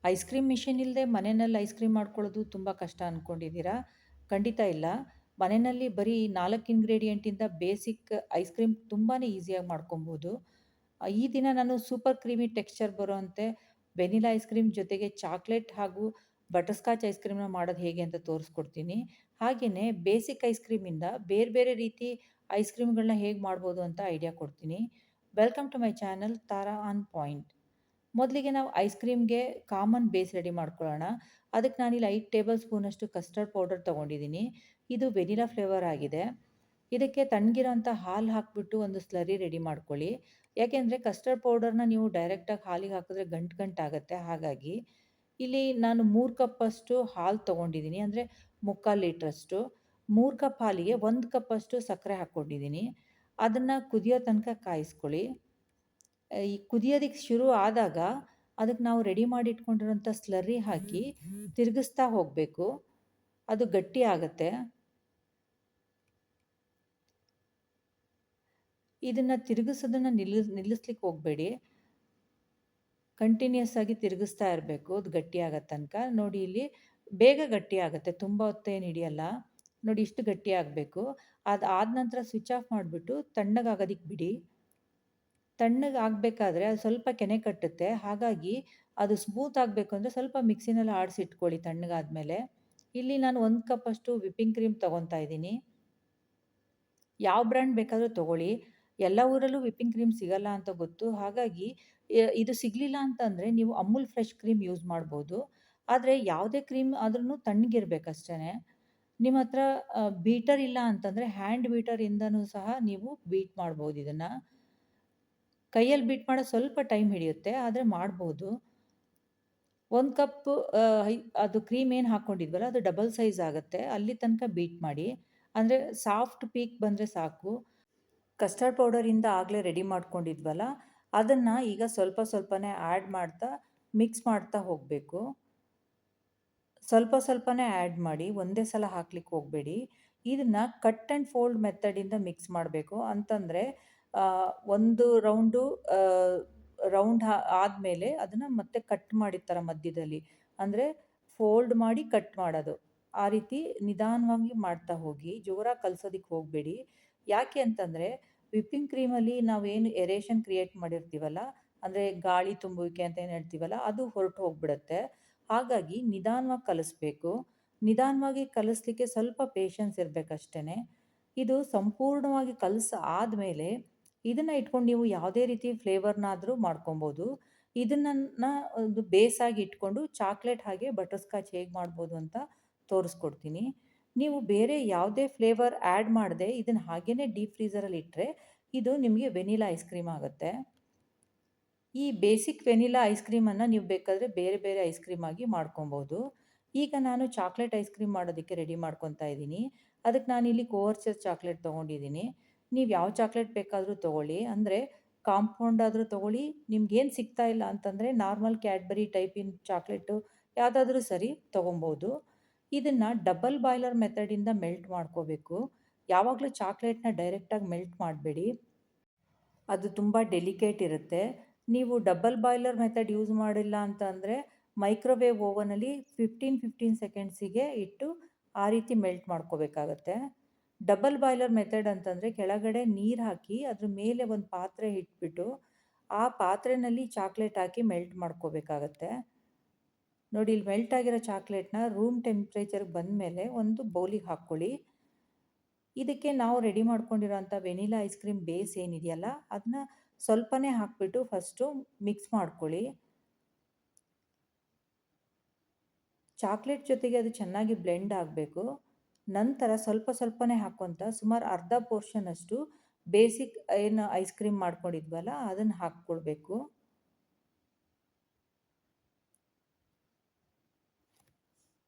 Ice cream machine ಇಲ್ಲದೆ ಮನೆಯಲ್ಲಿ ice cream ಮಾಡ್ಕೊಳ್ಳೋದು ತುಂಬ ಕಷ್ಟ ಅಂದ್ಕೊಂಡಿದ್ದೀರಾ? ಖಂಡಿತ ಇಲ್ಲ. ಮನೆಯಲ್ಲಿ ಬರೀ 4 ಇಂಗ್ರೀಡಿಯೆಂಟಿಂದ ಬೇಸಿಕ್ ಐಸ್ ಕ್ರೀಮ್ ತುಂಬಾ ಈಸಿಯಾಗಿ ಮಾಡ್ಕೊಬೋದು. ಈ ದಿನ ನಾನು ಸೂಪರ್ ಕ್ರೀಮಿ ಟೆಕ್ಸ್ಚರ್ ಬರೋಂತೆ ವೆನಿಲಾ ಐಸ್ ಕ್ರೀಮ್ ಜೊತೆಗೆ ಚಾಕ್ಲೇಟ್ ಹಾಗೂ ಬಟರ್ ಸ್ಕಾಚ್ ಐಸ್ ಕ್ರೀಮ್‌ನ ಮಾಡೋದು ಹೇಗೆ ಅಂತ ತೋರಿಸ್ಕೊಡ್ತೀನಿ. ಹಾಗೇನೇ ಬೇಸಿಕ್ ಐಸ್ ಕ್ರೀಮಿಂದ ಬೇರೆ ಬೇರೆ ರೀತಿ ಐಸ್ ಕ್ರೀಮ್‌ಗಳನ್ನ ಹೇಗೆ ಮಾಡ್ಬೋದು ಅಂತ ಐಡಿಯಾ ಕೊಡ್ತೀನಿ. Welcome to my channel Tara on point. ಮೊದಲಿಗೆ ನಾವು ಐಸ್ ಕ್ರೀಮ್‌ಗೆ ಕಾಮನ್ ಬೇಸ್ ರೆಡಿ ಮಾಡ್ಕೊಳ್ಳೋಣ. ಅದಕ್ಕೆ ನಾನಿಲ್ಲಿ 5 ಟೇಬಲ್ ಸ್ಪೂನಷ್ಟು ಕಸ್ಟರ್ಡ್ ಪೌಡರ್ ತೊಗೊಂಡಿದ್ದೀನಿ. ಇದು ವೆನಿಲಾ ಫ್ಲೇವರ್ ಆಗಿದೆ. ಇದಕ್ಕೆ ತಣ್ಣಗಿರೋಂಥ ಹಾಲು ಹಾಕಿಬಿಟ್ಟು ಒಂದು ಸ್ಲರಿ ರೆಡಿ ಮಾಡ್ಕೊಳ್ಳಿ. ಯಾಕೆಂದರೆ ಕಸ್ಟರ್ಡ್ ಪೌಡರ್‌ನ ನೀವು ಡೈರೆಕ್ಟಾಗಿ ಹಾಲಿಗೆ ಹಾಕಿದ್ರೆ ಗಂಟು ಗಂಟಾಗುತ್ತೆ. ಹಾಗಾಗಿ ಇಲ್ಲಿ ನಾನು 3 ಕಪ್ಪಷ್ಟು ಹಾಲು ತೊಗೊಂಡಿದ್ದೀನಿ. ಅಂದರೆ ಮುಕ್ಕಾಲು ಲೀಟ್ರಷ್ಟು. 3 ಕಪ್ ಹಾಲಿಗೆ 1 ಕಪ್ಪಷ್ಟು ಸಕ್ಕರೆ ಹಾಕ್ಕೊಂಡಿದ್ದೀನಿ. ಅದನ್ನು ಕುದಿಯೋ ತನಕ ಕಾಯಿಸ್ಕೊಳ್ಳಿ. ಈ ಕುದಿಯೋದಕ್ಕೆ ಶುರು ಆದಾಗ ಅದಕ್ಕೆ ನಾವು ರೆಡಿ ಮಾಡಿ ಇಟ್ಕೊಂಡಿರೋಂಥ ಸ್ಲರ್ರಿ ಹಾಕಿ ತಿರುಗಿಸ್ತಾ ಹೋಗಬೇಕು. ಅದು ಗಟ್ಟಿ ಆಗುತ್ತೆ. ಇದನ್ನು ತಿರುಗಿಸೋದನ್ನು ನಿಲ್ಲಿಸ್ಲಿಕ್ಕೆ ಹೋಗಬೇಡಿ. ಕಂಟಿನ್ಯೂಸ್ ಆಗಿ ತಿರುಗಿಸ್ತಾ ಇರಬೇಕು ಅದು ಗಟ್ಟಿ ಆಗೋ ತನಕ. ನೋಡಿ ಇಲ್ಲಿ ಬೇಗ ಗಟ್ಟಿ ಆಗುತ್ತೆ, ತುಂಬ ಹೊತ್ತೇನು ಹಿಡಿಯಲ್ಲ. ನೋಡಿ ಇಷ್ಟು ಗಟ್ಟಿ ಆಗಬೇಕು. ಅದಾದ ನಂತರ ಸ್ವಿಚ್ ಆಫ್ ಮಾಡಿಬಿಟ್ಟು ತಣ್ಣಗಾಗೋದಕ್ಕೆ ಬಿಡಿ. ತಣ್ಣಗೆ ಆಗಬೇಕಾದ್ರೆ ಅದು ಸ್ವಲ್ಪ ಕೆನೆ ಕಟ್ಟುತ್ತೆ. ಹಾಗಾಗಿ ಅದು ಸ್ಮೂತ್ ಆಗಬೇಕು ಅಂದರೆ ಸ್ವಲ್ಪ ಮಿಕ್ಸಿನಲ್ಲಿ ಆಡಿಸಿಟ್ಕೊಳ್ಳಿ ತಣ್ಣಗಾದ್ಮೇಲೆ. ಇಲ್ಲಿ ನಾನು 1 ಕಪ್ಪಷ್ಟು ವಿಪ್ಪಿಂಗ್ ಕ್ರೀಮ್ ತೊಗೊತಾ ಇದ್ದೀನಿ. ಯಾವ ಬ್ರ್ಯಾಂಡ್ ಬೇಕಾದರೂ ತೊಗೊಳ್ಳಿ. ಎಲ್ಲ ಊರಲ್ಲೂ ವಿಪ್ಪಿಂಗ್ ಕ್ರೀಮ್ ಸಿಗಲ್ಲ ಅಂತ ಗೊತ್ತು. ಹಾಗಾಗಿ ಇದು ಸಿಗಲಿಲ್ಲ ಅಂತಂದರೆ ನೀವು ಅಮೂಲ್ ಫ್ರೆಶ್ ಕ್ರೀಮ್ ಯೂಸ್ ಮಾಡ್ಬೋದು. ಆದರೆ ಯಾವುದೇ ಕ್ರೀಮ್ ಆದ್ರೂ ತಣ್ಣಗಿರ್ಬೇಕಷ್ಟೇ. ನಿಮ್ಮ ಹತ್ರ ಬೀಟರ್ ಇಲ್ಲ ಅಂತಂದರೆ ಹ್ಯಾಂಡ್ ಬೀಟರಿಂದನೂ ಸಹ ನೀವು ಬೀಟ್ ಮಾಡ್ಬೋದು ಇದನ್ನು. ಕೈಯಲ್ಲಿ ಬೀಟ್ ಮಾಡೋದು ಸ್ವಲ್ಪ ಟೈಮ್ ಹಿಡಿಯುತ್ತೆ, ಆದರೆ ಮಾಡ್ಬೋದು. 1 ಕಪ್ ಅದು ಕ್ರೀಮ್ ಏನು ಹಾಕ್ಕೊಂಡಿದ್ವಲ್ಲ ಅದು ಡಬಲ್ ಸೈಜ್ ಆಗುತ್ತೆ. ಅಲ್ಲಿ ತನಕ ಬೀಟ್ ಮಾಡಿ. ಅಂದರೆ ಸಾಫ್ಟ್ ಪೀಕ್ ಬಂದರೆ ಸಾಕು. ಕಸ್ಟರ್ಡ್ ಪೌಡರಿಂದ ಆಗಲೇ ರೆಡಿ ಮಾಡ್ಕೊಂಡಿದ್ವಲ್ಲ, ಅದನ್ನು ಈಗ ಸ್ವಲ್ಪ ಸ್ವಲ್ಪನೇ ಆ್ಯಡ್ ಮಾಡ್ತಾ ಮಿಕ್ಸ್ ಮಾಡ್ತಾ ಹೋಗಬೇಕು. ಸ್ವಲ್ಪ ಸ್ವಲ್ಪನೇ ಆ್ಯಡ್ ಮಾಡಿ, ಒಂದೇ ಸಲ ಹಾಕ್ಲಿಕ್ಕೆ ಹೋಗಬೇಡಿ. ಇದನ್ನು ಕಟ್ ಆ್ಯಂಡ್ ಫೋಲ್ಡ್ ಮೆಥಡಿಂದ ಮಿಕ್ಸ್ ಮಾಡಬೇಕು. ಅಂತಂದರೆ ಒಂದು ರೌಂಡು ರೌಂಡ್ ಆದಮೇಲೆ ಅದನ್ನು ಮತ್ತೆ ಕಟ್ ಮಾಡಿದ ಮಧ್ಯದಲ್ಲಿ. ಅಂದರೆ ಫೋಲ್ಡ್ ಮಾಡಿ ಕಟ್ ಮಾಡೋದು. ಆ ರೀತಿ ನಿಧಾನವಾಗಿ ಮಾಡ್ತಾ ಹೋಗಿ, ಜೋರಾಗಿ ಕಲಸೋದಕ್ಕೆ ಹೋಗಬೇಡಿ. ಯಾಕೆ ಅಂತಂದರೆ ವಿಪ್ಪಿಂಗ್ ಕ್ರೀಮಲ್ಲಿ ನಾವೇನು ಎರೇಷನ್ ಕ್ರಿಯೇಟ್ ಮಾಡಿರ್ತೀವಲ್ಲ, ಅಂದರೆ ಗಾಳಿ ತುಂಬುವಿಕೆ ಅಂತ ಏನು ಹೇಳ್ತೀವಲ್ಲ, ಅದು ಹೊರಟು ಹೋಗ್ಬಿಡುತ್ತೆ. ಹಾಗಾಗಿ ನಿಧಾನವಾಗಿ ಕಲಿಸ್ಬೇಕು. ನಿಧಾನವಾಗಿ ಕಲಿಸ್ಲಿಕ್ಕೆ ಸ್ವಲ್ಪ ಪೇಷನ್ಸ್ ಇರಬೇಕಷ್ಟೇ. ಇದು ಸಂಪೂರ್ಣವಾಗಿ ಆದಮೇಲೆ ಇದನ್ನು ಇಟ್ಕೊಂಡು ನೀವು ಯಾವುದೇ ರೀತಿ ಫ್ಲೇವರ್ನಾದರೂ ಮಾಡ್ಕೊಬೋದು. ಇದನ್ನು ಒಂದು ಬೇಸಾಗಿ ಇಟ್ಕೊಂಡು ಚಾಕ್ಲೇಟ್ ಹಾಗೆ ಬಟರ್ ಸ್ಕಾಚ್ ಹೇಗೆ ಮಾಡ್ಬೋದು ಅಂತ ತೋರಿಸ್ಕೊಡ್ತೀನಿ. ನೀವು ಬೇರೆ ಯಾವುದೇ ಫ್ಲೇವರ್ ಆ್ಯಡ್ ಮಾಡದೆ ಇದನ್ನು ಹಾಗೇ ಡೀಪ್ ಫ್ರೀಝರಲ್ಲಿ ಇಟ್ಟರೆ ಇದು ನಿಮಗೆ ವೆನಿಲಾ ಐಸ್ ಕ್ರೀಮ್ ಆಗುತ್ತೆ. ಈ ಬೇಸಿಕ್ ವೆನಿಲಾ ಐಸ್ ಕ್ರೀಮನ್ನು ನೀವು ಬೇಕಾದರೆ ಬೇರೆ ಬೇರೆ ಐಸ್ ಕ್ರೀಮ್ ಆಗಿ ಮಾಡ್ಕೊಬೋದು. ಈಗ ನಾನು ಚಾಕ್ಲೇಟ್ ಐಸ್ ಕ್ರೀಮ್ ಮಾಡೋದಕ್ಕೆ ರೆಡಿ ಮಾಡ್ಕೊತಾ ಇದ್ದೀನಿ. ಅದಕ್ಕೆ ನಾನಿಲ್ಲಿ ಕೋವರ್ಚರ್ ಚಾಕ್ಲೇಟ್ ತೊಗೊಂಡಿದ್ದೀನಿ. ನೀವು ಯಾವ ಚಾಕ್ಲೇಟ್ ಬೇಕಾದರೂ ತೊಗೊಳ್ಳಿ. ಅಂದರೆ ಕಾಂಪೌಂಡ್ ಆದರೂ ತೊಗೊಳ್ಳಿ. ನಿಮ್ಗೇನು ಸಿಗ್ತಾ ಇಲ್ಲ ಅಂತಂದರೆ ನಾರ್ಮಲ್ ಕ್ಯಾಡ್ಬರಿ ಟೈಪಿನ ಚಾಕ್ಲೇಟು ಯಾವುದಾದ್ರೂ ಸರಿ ತೊಗೊಬೋದು. ಇದನ್ನು ಡಬಲ್ ಬಾಯ್ಲರ್ ಮೆಥಡಿಂದ ಮೆಲ್ಟ್ ಮಾಡ್ಕೋಬೇಕು. ಯಾವಾಗಲೂ ಚಾಕ್ಲೇಟ್ನ ಡೈರೆಕ್ಟಾಗಿ ಮೆಲ್ಟ್ ಮಾಡಬೇಡಿ. ಅದು ತುಂಬ ಡೆಲಿಕೇಟ್ ಇರುತ್ತೆ. ನೀವು ಡಬಲ್ ಬಾಯ್ಲರ್ ಮೆಥಡ್ ಯೂಸ್ ಮಾಡಿಲ್ಲ ಅಂತ ಅಂದರೆ ಮೈಕ್ರೋವೇವ್ ಓವನಲ್ಲಿ 15 ಸೆಕೆಂಡ್ಸಿಗೆ ಇಟ್ಟು ಆ ರೀತಿ ಮೆಲ್ಟ್ ಮಾಡ್ಕೋಬೇಕಾಗತ್ತೆ. ಡಬಲ್ ಬಾಯ್ಲರ್ ಮೆಥಡ್ ಅಂತಂದರೆ ಕೆಳಗಡೆ ನೀರು ಹಾಕಿ ಅದ್ರ ಮೇಲೆ ಒಂದು ಪಾತ್ರೆ ಇಟ್ಬಿಟ್ಟು ಆ ಪಾತ್ರೆಯಲ್ಲಿ ಚಾಕ್ಲೇಟ್ ಹಾಕಿ ಮೆಲ್ಟ್ ಮಾಡ್ಕೋಬೇಕಾಗತ್ತೆ. ನೋಡಿ ಇಲ್ಲಿ ಮೆಲ್ಟ್ ಆಗಿರೋ ಚಾಕ್ಲೇಟ್ನ ರೂಮ್ ಟೆಂಪ್ರೇಚರ್ಗೆ ಬಂದಮೇಲೆ ಒಂದು ಬೌಲಿಗೆ ಹಾಕ್ಕೊಳ್ಳಿ. ಇದಕ್ಕೆ ನಾವು ರೆಡಿ ಮಾಡ್ಕೊಂಡಿರೋಂಥ ವೆನಿಲಾ ಐಸ್ ಕ್ರೀಮ್ ಬೇಸ್ ಏನಿದೆಯಲ್ಲ ಅದನ್ನ ಸ್ವಲ್ಪನೇ ಹಾಕಿಬಿಟ್ಟು ಫಸ್ಟು ಮಿಕ್ಸ್ ಮಾಡ್ಕೊಳ್ಳಿ. ಚಾಕ್ಲೇಟ್ ಜೊತೆಗೆ ಅದು ಚೆನ್ನಾಗಿ ಬ್ಲೆಂಡ್ ಆಗಬೇಕು. ನಂತರ ಸ್ವಲ್ಪ ಸ್ವಲ್ಪನೇ ಹಾಕ್ಕೊತ ಸುಮಾರು ಅರ್ಧ ಪೋರ್ಷನಷ್ಟು ಬೇಸಿಕ್ ಏನು ಐಸ್ ಕ್ರೀಮ್ ಮಾಡ್ಕೊಂಡಿದ್ವಲ್ಲ ಅದನ್ನು ಹಾಕ್ಕೊಳ್ಬೇಕು.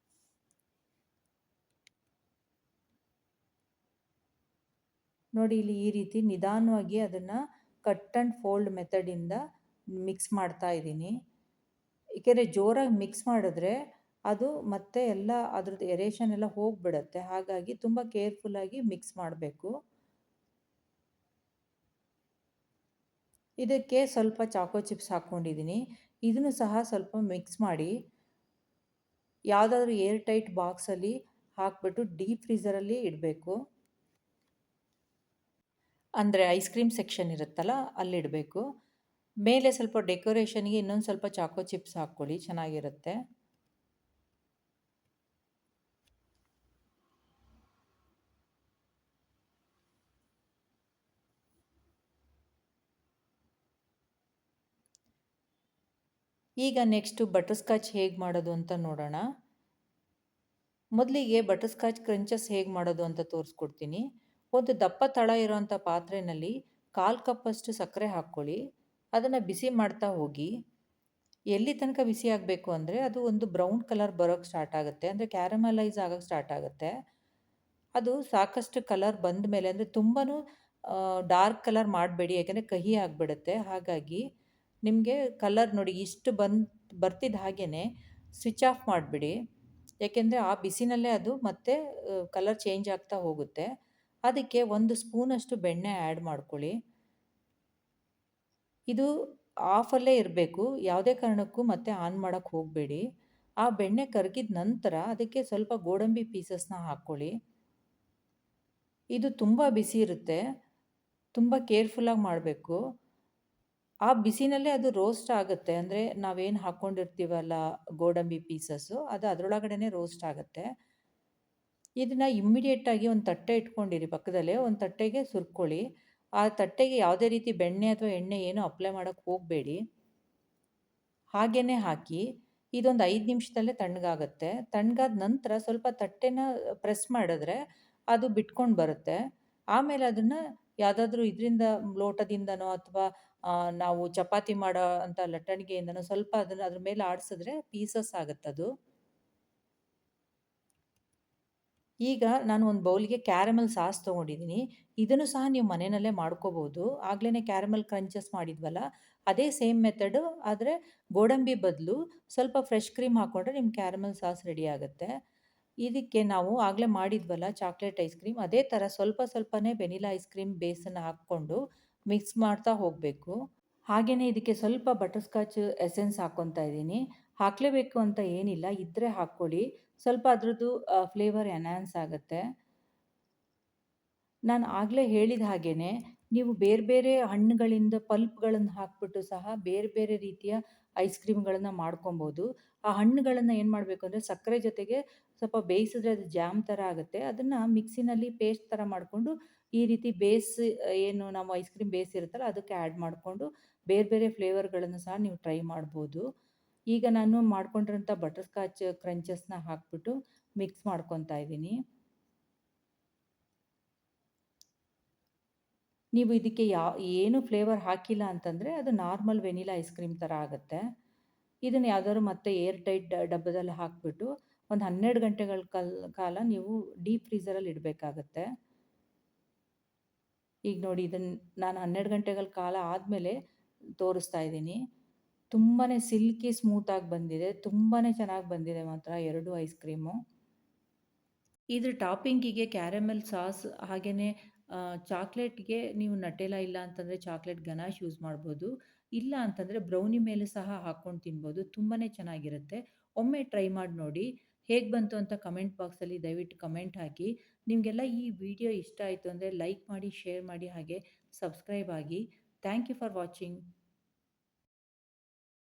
ನೋಡಿ ಇಲ್ಲಿ ಈ ರೀತಿ ನಿಧಾನವಾಗಿ ಅದನ್ನು ಕಟ್ ಆ್ಯಂಡ್ ಫೋಲ್ಡ್ ಮೆಥಡಿಂದ ಮಿಕ್ಸ್ ಮಾಡ್ತಾ ಇದ್ದೀನಿ. ಏಕೆಂದರೆ ಜೋರಾಗಿ ಮಿಕ್ಸ್ ಮಾಡಿದ್ರೆ ಅದು ಮತ್ತೆ ಎಲ್ಲ ಅದ್ರದ್ದು ಎರೇಷನ್ ಎಲ್ಲ ಹೋಗಿಬಿಡುತ್ತೆ. ಹಾಗಾಗಿ ತುಂಬ ಕೇರ್ಫುಲ್ಲಾಗಿ ಮಿಕ್ಸ್ ಮಾಡಬೇಕು. ಇದಕ್ಕೆ ಸ್ವಲ್ಪ ಚಾಕೋ ಚಿಪ್ಸ್ ಹಾಕ್ಕೊಂಡಿದ್ದೀನಿ. ಇದನ್ನು ಸಹ ಸ್ವಲ್ಪ ಮಿಕ್ಸ್ ಮಾಡಿ ಯಾವುದಾದ್ರೂ ಏರ್ ಟೈಟ್ ಬಾಕ್ಸಲ್ಲಿ ಹಾಕಿಬಿಟ್ಟು ಡೀಪ್ ಫ್ರೀಝರಲ್ಲಿ ಇಡಬೇಕು. ಅಂದರೆ ಐಸ್ ಕ್ರೀಮ್ ಸೆಕ್ಷನ್ ಇರುತ್ತಲ್ಲ ಅಲ್ಲಿಡಬೇಕು. ಮೇಲೆ ಸ್ವಲ್ಪ ಡೆಕೋರೇಷನ್ಗೆ ಇನ್ನೊಂದು ಸ್ವಲ್ಪ ಚಾಕೋ ಚಿಪ್ಸ್ ಹಾಕ್ಕೊಳ್ಳಿ, ಚೆನ್ನಾಗಿರುತ್ತೆ. ಈಗ ನೆಕ್ಸ್ಟು ಬಟರ್ ಸ್ಕಾಚ್ ಹೇಗೆ ಮಾಡೋದು ಅಂತ ನೋಡೋಣ. ಮೊದಲಿಗೆ ಬಟರ್ ಸ್ಕಾಚ್ ಕ್ರಂಚಸ್ ಹೇಗೆ ಮಾಡೋದು ಅಂತ ತೋರಿಸ್ಕೊಡ್ತೀನಿ. ಒಂದು ದಪ್ಪ ತಳ ಇರೋವಂಥ ಪಾತ್ರೆಯಲ್ಲಿ 1/4 ಕಪ್ಪಷ್ಟು ಸಕ್ಕರೆ ಹಾಕ್ಕೊಳ್ಳಿ. ಅದನ್ನು ಬಿಸಿ ಮಾಡ್ತಾ ಹೋಗಿ. ಎಲ್ಲಿ ತನಕ ಬಿಸಿ ಆಗಬೇಕು ಅಂದರೆ ಅದು ಒಂದು ಬ್ರೌನ್ ಕಲರ್ ಬರೋಕ್ಕೆ ಸ್ಟಾರ್ಟ್ ಆಗುತ್ತೆ, ಅಂದರೆ ಕ್ಯಾರಮಲೈಸ್ ಆಗೋಕ್ಕೆ ಸ್ಟಾರ್ಟ್ ಆಗುತ್ತೆ. ಅದು ಸಾಕಷ್ಟು ಕಲರ್ ಬಂದ ಮೇಲೆ, ಅಂದರೆ ತುಂಬಾ ಡಾರ್ಕ್ ಕಲರ್ ಮಾಡಬೇಡಿ, ಯಾಕೆಂದರೆ ಕಹಿ ಆಗಿಬಿಡುತ್ತೆ. ಹಾಗಾಗಿ ನಿಮಗೆ ಕಲರ್ ನೋಡಿ ಇಷ್ಟು ಬರ್ತಿದ್ದ ಹಾಗೇ ಸ್ವಿಚ್ ಆಫ್ ಮಾಡಿಬಿಡಿ, ಯಾಕೆಂದರೆ ಆ ಬಿಸಿನಲ್ಲೇ ಅದು ಮತ್ತೆ ಕಲರ್ ಚೇಂಜ್ ಆಗ್ತಾ ಹೋಗುತ್ತೆ. ಅದಕ್ಕೆ 1 ಸ್ಪೂನಷ್ಟು ಬೆಣ್ಣೆ ಆ್ಯಡ್ ಮಾಡ್ಕೊಳ್ಳಿ. ಇದು ಆಫಲ್ಲೇ ಇರಬೇಕು, ಯಾವುದೇ ಕಾರಣಕ್ಕೂ ಮತ್ತೆ ಆನ್ ಮಾಡೋಕ್ಕೆ ಹೋಗಬೇಡಿ. ಆ ಬೆಣ್ಣೆ ಕರಗಿದ ನಂತರ ಅದಕ್ಕೆ ಸ್ವಲ್ಪ ಗೋಡಂಬಿ ಪೀಸಸ್ನ ಹಾಕ್ಕೊಳ್ಳಿ. ಇದು ತುಂಬ ಬಿಸಿ ಇರುತ್ತೆ, ತುಂಬ ಕೇರ್ಫುಲ್ಲಾಗಿ ಮಾಡಬೇಕು. ಆ ಬಿಸಿನಲ್ಲೇ ಅದು ರೋಸ್ಟ್ ಆಗುತ್ತೆ, ಅಂದರೆ ನಾವೇನು ಹಾಕ್ಕೊಂಡಿರ್ತೀವಲ್ಲ ಗೋಡಂಬಿ ಪೀಸಸ್ಸು, ಅದು ಅದರೊಳಗಡೆನೇ ರೋಸ್ಟ್ ಆಗುತ್ತೆ. ಇದನ್ನು ಇಮ್ಮಿಡಿಯೇಟಾಗಿ ಒಂದು ತಟ್ಟೆ ಇಟ್ಕೊಂಡಿರಿ, ಪಕ್ಕದಲ್ಲೇ ಒಂದು ತಟ್ಟೆಗೆ ಸುರ್ಕೊಳ್ಳಿ. ಆ ತಟ್ಟೆಗೆ ಯಾವುದೇ ರೀತಿ ಬೆಣ್ಣೆ ಅಥವಾ ಎಣ್ಣೆ ಏನೂ ಅಪ್ಲೈ ಮಾಡೋಕ್ಕೆ ಹೋಗಬೇಡಿ, ಹಾಗೇ ಹಾಕಿ. ಇದೊಂದು 5 ನಿಮಿಷದಲ್ಲೇ ತಣ್ಣಗಾಗುತ್ತೆ. ತಣ್ಣಗಾದ ನಂತರ ಸ್ವಲ್ಪ ತಟ್ಟೆನ ಪ್ರೆಸ್ ಮಾಡಿದ್ರೆ ಅದು ಬಿಟ್ಕೊಂಡು ಬರುತ್ತೆ. ಆಮೇಲೆ ಅದನ್ನು ಯಾವುದಾದ್ರೂ ಇದರಿಂದ ಲೋಟದಿಂದನೋ ಅಥವಾ ನಾವು ಚಪಾತಿ ಮಾಡೋ ಅಂಥ ಲಟ್ಟಣಿಗೆಯಿಂದನೋ ಸ್ವಲ್ಪ ಅದನ್ನು ಅದ್ರ ಮೇಲೆ ಆಡಿಸಿದ್ರೆ ಪೀಸಸ್ ಆಗುತ್ತದು. ಈಗ ನಾನು ಒಂದು ಬೌಲ್ಗೆ ಕ್ಯಾರಮೆಲ್ ಸಾಸ್ ತೊಗೊಂಡಿದ್ದೀನಿ. ಇದನ್ನು ಸಹ ನೀವು ಮನೆಯಲ್ಲೇ ಮಾಡ್ಕೋಬೋದು. ಆಗ್ಲೇ ಕ್ಯಾರಮೆಲ್ ಕ್ರಂಚಸ್ ಮಾಡಿದ್ವಲ್ಲ, ಅದೇ ಸೇಮ್ ಮೆಥಡು, ಆದರೆ ಗೋಡಂಬಿ ಬದಲು ಸ್ವಲ್ಪ ಫ್ರೆಶ್ ಕ್ರೀಮ್ ಹಾಕ್ಕೊಂಡ್ರೆ ನಿಮ್ಮ ಕ್ಯಾರಮೆಲ್ ಸಾಸ್ ರೆಡಿ ಆಗುತ್ತೆ. ಇದಕ್ಕೆ ನಾವು ಆಗಲೇ ಮಾಡಿದ್ವಲ್ಲ ಚಾಕ್ಲೇಟ್ ಐಸ್ ಕ್ರೀಮ್, ಅದೇ ಥರ ಸ್ವಲ್ಪ ಸ್ವಲ್ಪನೇ ವೆನಿಲಾ ಐಸ್ ಕ್ರೀಮ್ ಬೇಸನ್ನು ಹಾಕ್ಕೊಂಡು ಮಿಕ್ಸ್ ಮಾಡ್ತಾ ಹೋಗಬೇಕು. ಹಾಗೆಯೇ ಇದಕ್ಕೆ ಸ್ವಲ್ಪ ಬಟರ್ ಸ್ಕಾಚ್ ಎಸೆನ್ಸ್ ಹಾಕ್ಕೊತಾ ಇದ್ದೀನಿ. ಹಾಕಲೇಬೇಕು ಅಂತ ಏನಿಲ್ಲ, ಇದ್ದರೆ ಹಾಕ್ಕೊಳ್ಳಿ. ಸ್ವಲ್ಪ ಅದರದ್ದು ಫ್ಲೇವರ್ ಎನ್ಹಾನ್ಸ್ ಆಗುತ್ತೆ. ನಾನು ಆಗಲೇ ಹೇಳಿದ ಹಾಗೇನೆ ನೀವು ಬೇರೆ ಬೇರೆ ಹಣ್ಣುಗಳಿಂದ ಪಲ್ಪ್ಗಳನ್ನು ಹಾಕ್ಬಿಟ್ಟು ಸಹ ಬೇರೆ ಬೇರೆ ರೀತಿಯ ಐಸ್ ಕ್ರೀಮ್ಗಳನ್ನು ಮಾಡ್ಕೊಬೋದು. ಆ ಹಣ್ಣುಗಳನ್ನು ಏನು ಮಾಡಬೇಕು ಅಂದರೆ ಸಕ್ಕರೆ ಜೊತೆಗೆ ಸ್ವಲ್ಪ ಬೇಯಿಸಿದ್ರೆ ಅದು ಜಾಮ್ ಥರ ಆಗುತ್ತೆ. ಅದನ್ನು ಮಿಕ್ಸಿನಲ್ಲಿ ಪೇಸ್ಟ್ ಥರ ಮಾಡಿಕೊಂಡು ಈ ರೀತಿ ಬೇಸ್, ಏನು ನಾವು ಐಸ್ ಕ್ರೀಮ್ ಬೇಸ್ ಇರುತ್ತಲ್ಲ ಅದಕ್ಕೆ ಆ್ಯಡ್ ಮಾಡಿಕೊಂಡು ಬೇರೆ ಬೇರೆ ಫ್ಲೇವರ್ಗಳನ್ನು ಸಹ ನೀವು ಟ್ರೈ ಮಾಡ್ಬೋದು. ಈಗ ನಾನು ಮಾಡ್ಕೊಂಡಿರೋಂಥ ಬಟರ್ ಸ್ಕಾಚ್ ಕ್ರಂಚಸ್ನ ಹಾಕ್ಬಿಟ್ಟು ಮಿಕ್ಸ್ ಮಾಡ್ಕೊತಾ ಇದ್ದೀನಿ. ನೀವು ಇದಕ್ಕೆ ಏನು ಫ್ಲೇವರ್ ಹಾಕಿಲ್ಲ ಅಂತಂದರೆ ಅದು ನಾರ್ಮಲ್ ವೆನಿಲಾ ಐಸ್ ಕ್ರೀಮ್ ಥರ ಆಗುತ್ತೆ. ಇದನ್ನು ಯಾವ್ದಾದ್ರು ಮತ್ತೆ ಏರ್ ಟೈಟ್ ಡಬ್ಬದಲ್ಲಿ ಹಾಕಿಬಿಟ್ಟು ಒಂದು 12 ಗಂಟೆಗಳ ಕಾಲ ನೀವು ಡೀಪ್ ಫ್ರೀಝರಲ್ಲಿ ಇಡಬೇಕಾಗತ್ತೆ. ಈಗ ನೋಡಿ ಇದನ್ನು ನಾನು 12 ಗಂಟೆಗಳ ಕಾಲ ಆದಮೇಲೆ ತೋರಿಸ್ತಾ ಇದ್ದೀನಿ. ತುಂಬಾ ಸಿಲ್ಕಿ ಸ್ಮೂತಾಗಿ ಬಂದಿದೆ, ತುಂಬಾ ಚೆನ್ನಾಗಿ ಬಂದಿದೆ ಮಾತ್ರ 2 ಐಸ್ ಕ್ರೀಮು. ಇದ್ರ ಟಾಪಿಂಗಿಗೆ ಕ್ಯಾರಮೆಲ್ ಸಾಸ್ ಹಾಗೆಯೇ ಚಾಕ್ಲೇಟ್‌ಗೆ ನೀವು ನಟೆಲ್ಲ ಇಲ್ಲ ಅಂತಂದರೆ ಚಾಕ್ಲೇಟ್ ಗನಾಶ್ ಯೂಸ್ ಮಾಡ್ಬೋದು. ಇಲ್ಲ ಅಂತಂದರೆ ಬ್ರೌನಿ ಮೇಲೆ ಸಹ ಹಾಕ್ಕೊಂಡು ತಿನ್ಬೋದು. ತುಂಬಾ ಚೆನ್ನಾಗಿರುತ್ತೆ. ಒಮ್ಮೆ ಟ್ರೈ ಮಾಡಿ ನೋಡಿ. ಹೇಗೆ ಬಂತು ಅಂತ ಕಮೆಂಟ್ ಬಾಕ್ಸಲ್ಲಿ ದಯವಿಟ್ಟು ಕಮೆಂಟ್ ಹಾಕಿ. ನಿಮಗೆಲ್ಲ ಈ ವಿಡಿಯೋ ಇಷ್ಟ ಆಯಿತು ಅಂದರೆ ಲೈಕ್ ಮಾಡಿ, ಶೇರ್ ಮಾಡಿ, ಹಾಗೆ ಸಬ್ಸ್ಕ್ರೈಬ್ ಆಗಿ. Thank you for watching.